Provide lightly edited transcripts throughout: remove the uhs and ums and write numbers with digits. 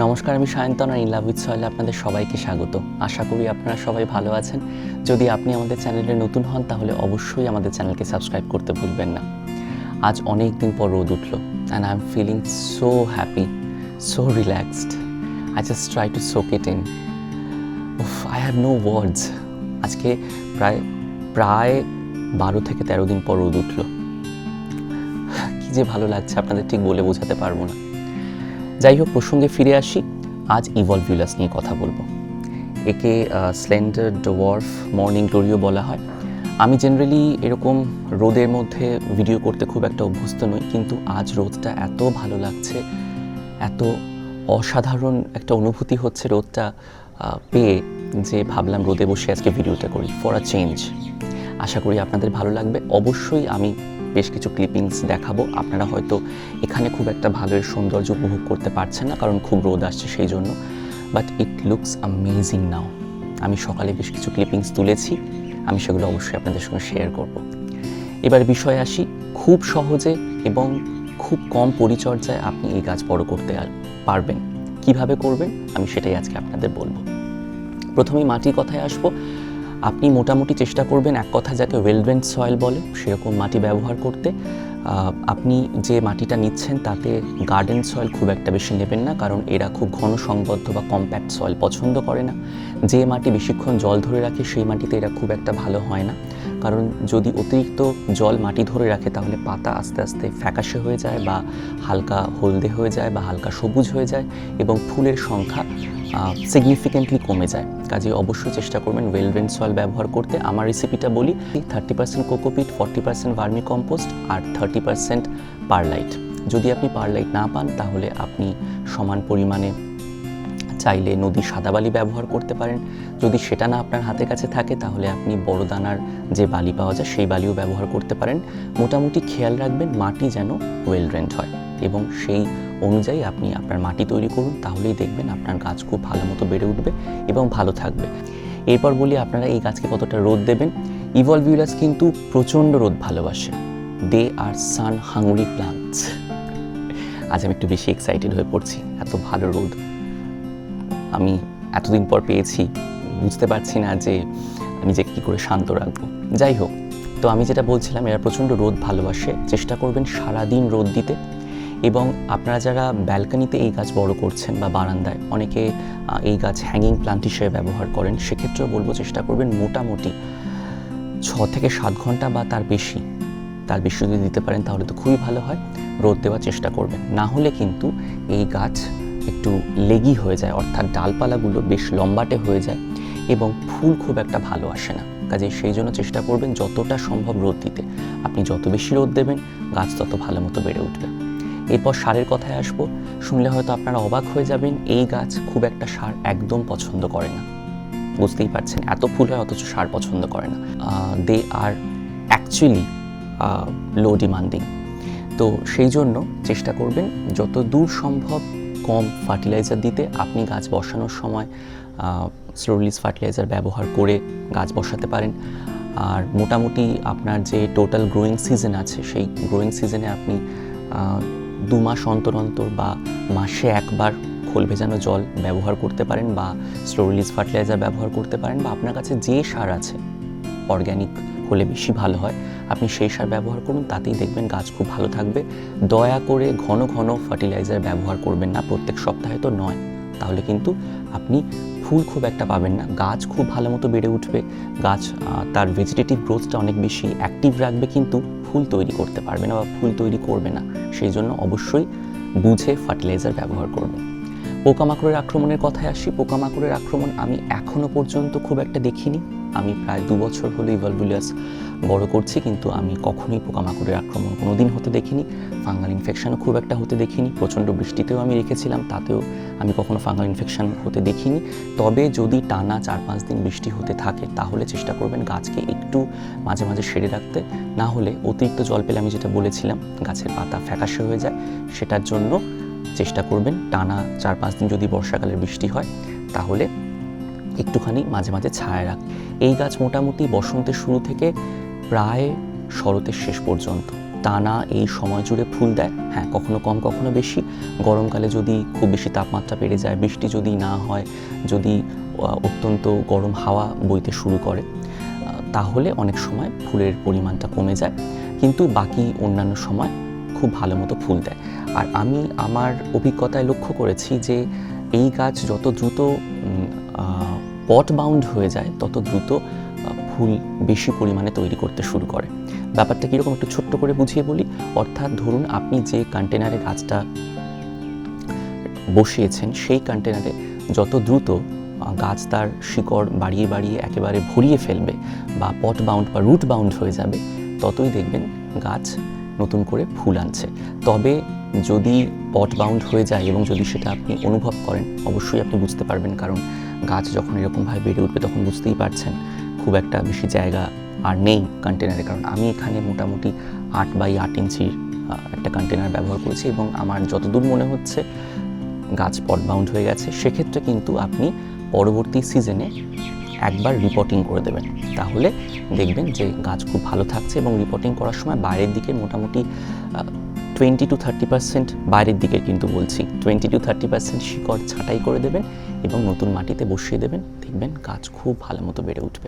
নমস্কার, আমি সায়ন্তন আর ইনলাভ উইথ সয়েলে আপনাদের সবাইকে স্বাগত। আশা করি আপনারা সবাই ভালো আছেন। যদি আপনি আমাদের চ্যানেলে নতুন হন তাহলে অবশ্যই আমাদের চ্যানেলকে সাবস্ক্রাইব করতে ভুলবেন না। আজ অনেক দিন পর রোদ উঠলো and I am feeling so happy, so relaxed. I just try to soak it in. I have no words. আজকে প্রায় 12 থেকে 13 দিন পর রোদ উঠলো। কী যে ভালো লাগছে আপনাদের ঠিক বলে বোঝাতে পারবো না। যাই হোক, প্রসঙ্গে ফিরে আসি। আজ ইভলভুলাস নিয়ে কথা বলবো। একে স্লেন্ডার, ডওয়ার্ফ, মর্নিং গ্লোরিও বলা হয়। আমি জেনারেলি এরকম রোদের মধ্যে ভিডিও করতে খুব একটা অভ্যস্ত নই, কিন্তু আজ রোদটা এত ভালো লাগছে, এত অসাধারণ একটা অনুভূতি হচ্ছে রোদটা পেয়ে, যে ভাবলাম রোদে বসে আজকে ভিডিওটা করি ফর আ চেঞ্জ। আশা করি আপনাদের ভালো লাগবে। অবশ্যই আমি বেশ কিছু ক্লিপিংস দেখাবো। আপনারা হয়তো এখানে খুব একটা ভালো সৌন্দর্য উপভোগ করতে পারছেন না, কারণ খুব রোদ আসছে সেই জন্য, বাট ইট লুকস অ্যামেজিং নাও। আমি সকালে বেশ কিছু ক্লিপিংস তুলেছি, আমি সেগুলো অবশ্যই আপনাদের সঙ্গে শেয়ার করব। এবার বিষয়ে আসি। খুব সহজে এবং খুব কম পরিচর্যায় আপনি এই গাছ বড় করতে পারবেন। কিভাবে করবেন আমি সেটাই আজকে আপনাদের বলবো। প্রথমেই মাটির কথায় আসবো। আপনি মোটামুটি চেষ্টা করবেন এক কথা যাকে ওয়েল ড্রেন্ড সয়েল বলে সেরকম মাটি ব্যবহার করতে। আপনি যে মাটিটা নিচ্ছেন তাতে গার্ডেন সয়েল খুব একটা বেশি নেবেন না, কারণ এরা খুব ঘন সংবদ্ধ বা কম্প্যাক্ট সয়েল পছন্দ করে না। যে মাটি বেশিক্ষণ জল ধরে রাখে সেই মাটিতে এরা খুব একটা ভালো হয় না, কারণ যদি অতিরিক্ত জল মাটি ধরে রাখে তাহলে পাতা আস্তে আস্তে ফ্যাকাশে হয়ে যায় বা হালকা হলদে হয়ে যায় বা হালকা সবুজ হয়ে যায় এবং ফুলের সংখ্যা সিগনিফিকেন্টলি কমে যায়। কাজে অবশ্যই চেষ্টা করবেন ওয়েল ড্রেন্ড সয়েল ব্যবহার করতে। আমার রেসিপিটা বলি, 30% কোকোপিট, 40% ভার্মি কম্পোস্ট আর 30% পারলাইট। যদি আপনি পারলাইট না পান তাহলে আপনি সমান পরিমাণে চাইলে নদীর সাদা বালি ব্যবহার করতে পারেন। যদি সেটা না আপনার হাতের কাছে থাকে তাহলে আপনি বড় দানার যে বালি পাওয়া যায় সেই বালিও ব্যবহার করতে পারেন। মোটামুটি খেয়াল রাখবেন মাটি যেন ওয়েল ড্রেন্ড হয় এবং সেই অনুযায়ী আপনি আপনার মাটি তৈরি করুন, তাহলেই দেখবেন আপনার গাছ খুব ভালো মতো বেড়ে উঠবে এবং ভালো থাকবে। এরপর বলি আপনারা এই গাছকে কতটা রোদ দেবেন। ইভলভুলাস কিন্তু প্রচণ্ড রোদ ভালোবাসে। দে আর সান হাংরি প্লান্টস। আজ আমি একটু বেশি এক্সাইটেড হয়ে পড়ছি, এত ভালো রোদ আমি এতদিন পর পেয়েছি। বুঝতে পারছি না যে নিজেকে কী করে শান্ত রাখবো। যাই হোক, তো আমি যেটা বলছিলাম, এরা প্রচণ্ড রোদ ভালোবাসে। চেষ্টা করবেন সারাদিন রোদ দিতে। এবং আপনারা যারা ব্যালকনিতে এই গাছ বড় করছেন বা বারান্দায় অনেকে এই গাছ হ্যাঙ্গিং প্লান্ট হিসেবে ব্যবহার করেন, সেক্ষেত্রেও বলবো চেষ্টা করবেন মোটামুটি 6 থেকে 7 ঘন্টা বা তার বেশি যদি দিতে পারেন তাহলে তো খুবই ভালো হয়। রোদ দেওয়ার চেষ্টা করবেন, না হলে কিন্তু এই গাছ একটু লেগি হয়ে যায়, অর্থাৎ ডালপালাগুলো বেশ লম্বাটে হয়ে যায় এবং ফুল খুব একটা ভালো আসে না। কাজেই সেই জন্য চেষ্টা করবেন যতটা সম্ভব রোদ দিতে। আপনি যত বেশি রোদ দেবেন গাছ তত ভালো মতো বেড়ে উঠবে। এরপর সারের কথায় আসবো। শুনলে হয়তো আপনারা অবাক হয়ে যাবেন, এই গাছ খুব একটা সার একদম পছন্দ করে না। বুঝতেই পারছেন, এত ফুল হয় অথচ সার পছন্দ করে না। দে আর অ্যাকচুয়ালি লো ডিমান্ডিং। তো সেই জন্য চেষ্টা করবেন যত দূর সম্ভব কম ফার্টিলাইজার দিতে। আপনি গাছ বসানোর সময় স্লো রিলিজ ফার্টিলাইজার ব্যবহার করে গাছ বসাতে পারেন। আর মোটামুটি আপনার যে টোটাল গ্রোয়িং সিজন আছে সেই গ্রোয়িং সিজনে আপনি 2 মাস অন্তর অন্তর বা মাসে একবার খোল ভেজানো জল ব্যবহার করতে পারেন বা স্লো রিলিজ ফার্টিলাইজার ব্যবহার করতে পারেন, বা আপনার কাছে যে সার আছে অর্গ্যানিক হলে বেশি ভালো হয়, আপনি সেই সার ব্যবহার করুন, তাতেই দেখবেন গাছ খুব ভালো থাকবে। দয়া করে ঘন ঘন ফার্টিলাইজার ব্যবহার করবেন না, প্রত্যেক সপ্তাহে তো নয়, তাহলে কিন্তু আপনি ফুল খুব একটা পাবেন না। গাছ খুব ভালো মতো বেড়ে উঠবে, গাছ তার ভেজিটেটিভ গ্রোথটা অনেক বেশি অ্যাক্টিভ রাখবে, কিন্তু ফুল তৈরি করতে পারবে না বা ফুল তৈরি করবে না। সেই জন্য অবশ্যই বুঝে ফার্টিলাইজার ব্যবহার করবেন। পোকামাকড়ের আক্রমণের কথায় আসি। পোকামাকড়ের আক্রমণ আমি এখনও পর্যন্ত খুব একটা দেখিনি। আমি প্রায় 2 বছর হলো ইভলভুলাস বড় করছি, কিন্তু আমি কখনোই পোকামাকড়ের আক্রমণ কোনোদিন হতে দেখিনি। ফাঙ্গাল ইনফেকশনও খুব একটা হতে দেখিনি। প্রচণ্ড বৃষ্টিতেও আমি রেখেছিলাম, তাতেও আমি কখনো ফাঙ্গাল ইনফেকশন হতে দেখিনি। তবে যদি টানা 4-5 দিন বৃষ্টি হতে থাকে তাহলে চেষ্টা করবেন গাছকে একটু মাঝে মাঝে সেরে রাখতে, না হলে অতিরিক্ত জল পেলে আমি যেটা বলেছিলাম গাছের পাতা ফ্যাকাশে হয়ে যায়। সেটার জন্য চেষ্টা করবেন টানা 4-5 দিন যদি বর্ষাকালের বৃষ্টি হয় তাহলে একটুখানি মাঝে মাঝে ছায়া রাখ। এই গাছ মোটামুটি বসন্তের শুরু থেকে প্রায় শরতের শেষ পর্যন্ত, টানা এই সময় জুড়ে ফুল দেয়। হ্যাঁ, কখনো কম কখনো বেশি। গরমকালে যদি খুব বেশি তাপমাত্রা বেড়ে যায়, বৃষ্টি যদি না হয়, যদি অত্যন্ত গরম হাওয়া বইতে শুরু করে, তাহলে অনেক সময় ফুলের পরিমাণটা কমে যায়, কিন্তু বাকি অন্যান্য সময় খুব ভালো মতো ফুল দেয়। আর আমি আমার অভিজ্ঞতায় লক্ষ্য করেছি যে এই গাছ যত দ্রুত পট বাউন্ড হয়ে যায়, তত দ্রুত ফুল বেশি পরিমাণে তৈরি করতে শুরু করে। ব্যাপারটা কীরকম একটু ছোট্ট করে বুঝিয়ে বলি। অর্থাৎ ধরুন আপনি যে কন্টেনারে গাছটা বসিয়েছেন, সেই কন্টেনারে যত দ্রুত গাছ তার শিকড় বাড়িয়ে বাড়িয়ে একেবারে ভরিয়ে ফেলবে বা পট বাউন্ড বা রুট বাউন্ড হয়ে যাবে, ততই দেখবেন গাছ নতুন করে ফুল আনছে। তবে যদি পট বাউন্ড হয়ে যায় এবং যদি সেটা আপনি অনুভব করেন, অবশ্যই আপনি বুঝতে পারবেন, কারণ গাছ যখন এরকমভাবে বেড়ে উঠবে তখন বুঝতেই পারছেন খুব একটা বেশি জায়গা আর নেই কন্টেনারে। কারণ আমি এখানে মোটামুটি 8 বাই 8 ইঞ্চির একটা কন্টেনার ব্যবহার করেছি এবং আমার যতদূর মনে হচ্ছে গাছ পট বাউন্ড হয়ে গেছে। সেক্ষেত্রে কিন্তু আপনি পরবর্তী সিজনে একবার রিপোর্টিং করে দেবেন, তাহলে দেখবেন যে গাছ খুব ভালো থাকছে। এবং রিপোর্টিং করার সময় বাইরের দিকে মোটামুটি 20 to 30% বাইরের দিকে কিন্তু বলছি 20 to 30% শিকড় ছাঁটাই করে দেবেন এবং নতুন মাটিতে বসিয়ে দেবেন, দেখবেন গাছ খুব ভালো মতো বেড়ে উঠবে।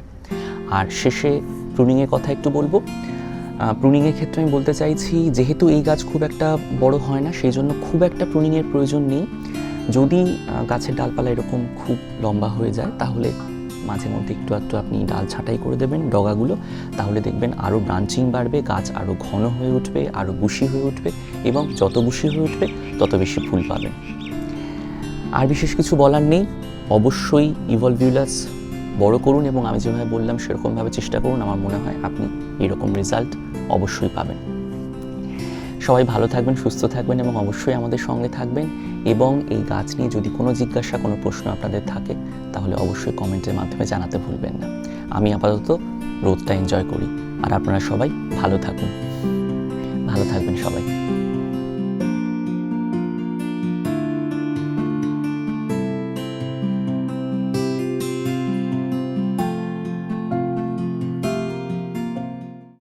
আর শেষে প্রুনিংয়ের কথা একটু বলবো। প্রুনিংয়ের ক্ষেত্রে আমি বলতে চাইছি, যেহেতু এই গাছ খুব একটা বড় হয় না, সেই জন্য খুব একটা প্রুনিংয়ের প্রয়োজন নেই। যদি গাছের ডালপালা এরকম খুব লম্বা হয়ে যায়, তাহলে মাঝে মধ্যে একটু একটু আপনি ডাল ছাঁটাই করে দেবেন ডগাগুলো, তাহলে দেখবেন আরও ব্রাঞ্চিং বাড়বে, গাছ আরও ঘন হয়ে উঠবে, আরও বুশি হয়ে উঠবে, এবং যত বুশি হয়ে উঠবে তত বেশি ফুল পাবেন। আর বিশেষ কিছু বলার নেই। অবশ্যই ইভলভিউলাস বড় করুন এবং আমি যেভাবে বললাম সেরকমভাবে চেষ্টা করুন। আমার মনে হয় আপনি এরকম রেজাল্ট অবশ্যই পাবেন। সবাই ভালো থাকবেন, সুস্থ থাকবেন এবং অবশ্যই আমাদের সঙ্গে থাকবেন। এবং এই গাছ নিয়ে যদি কোনো জিজ্ঞাসা, কোনো প্রশ্ন আপনাদের থাকে, তাহলে অবশ্যই কমেন্টের মাধ্যমে জানাতে ভুলবেন না। আমি আপাতত রোদটা এনজয় করি, আর আপনারা সবাই ভালো থাকুন।